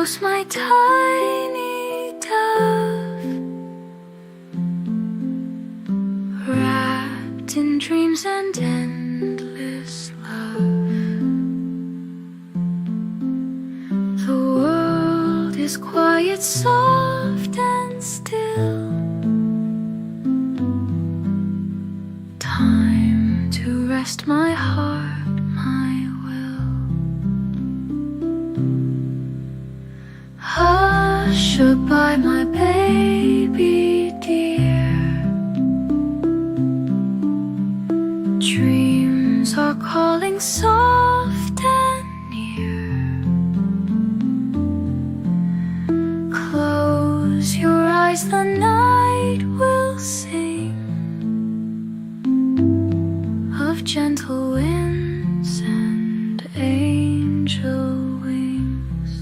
close, my tiny dove, wrapped in dreams and endless love. The world is quiet, soft and still. Time to rest my heart, my will. Hush by my baby dear. Dreams are calling soft and near. Close your eyes, the night will sing of gentle winds and angel wings.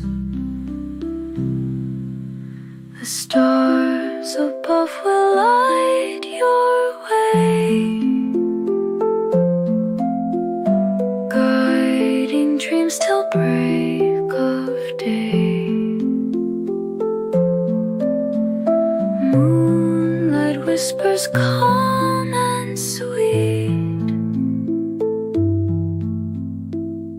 The stars above will light your way, guiding dreams till break of day. Moonlight whispers calm and sweet,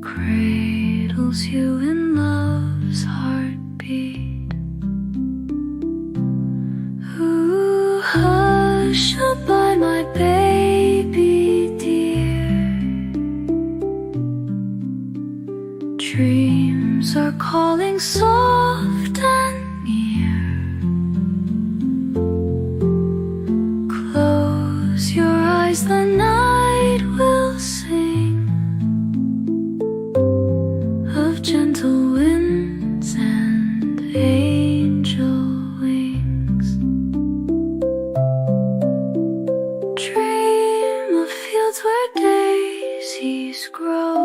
cradles you in love's heartbeat. Ooh, hush by my baby dear. Dreams are calling soft and near. Close your eyes, the night will sing of gentle winds and angel wings. Dream of fields where daisies grow.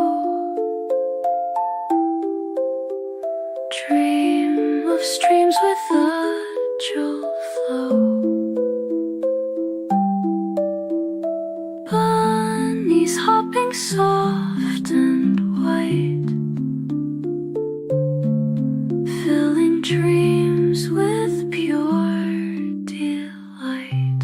Dream of streams with a gentle flow. Bunnies hopping soft and white, filling dreams with pure delight.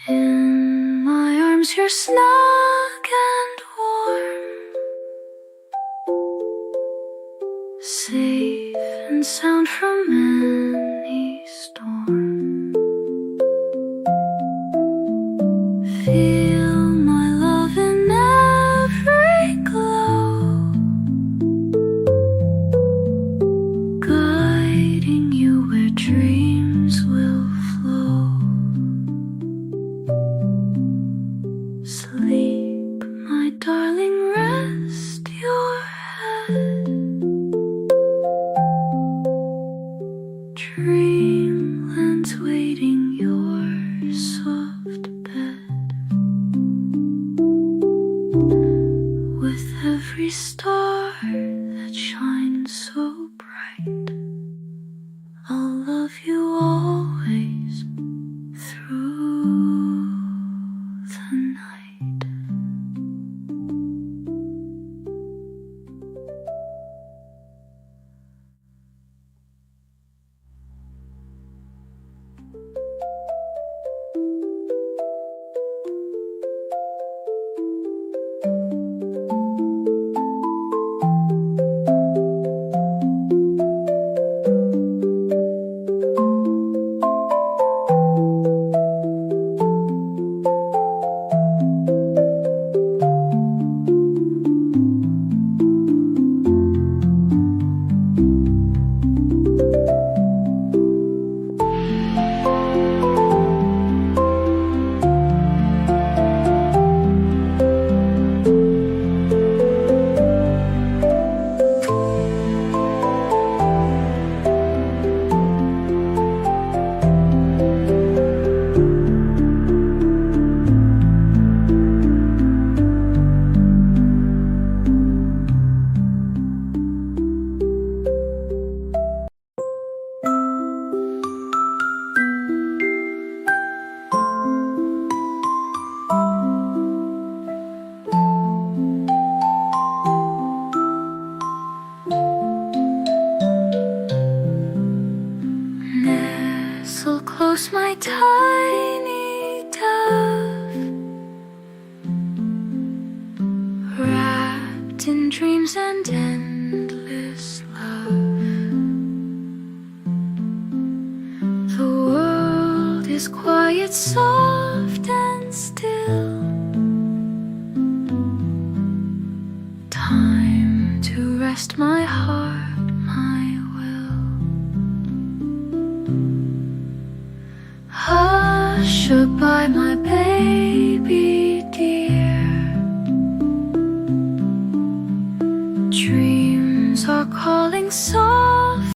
In my arms you're snug and warm, safe and sound from any storm. Feel my love in every glow, guiding you where dreams will flow. Sleep, my darling, rest your head. Dreamland's waiting your soft bed. With every star that shines so bright, I'll love you always through the night. dreams and endless love. The world is quiet, soft and still. Time to rest my heart, my will. Hush by my baby dear. Dreams are calling so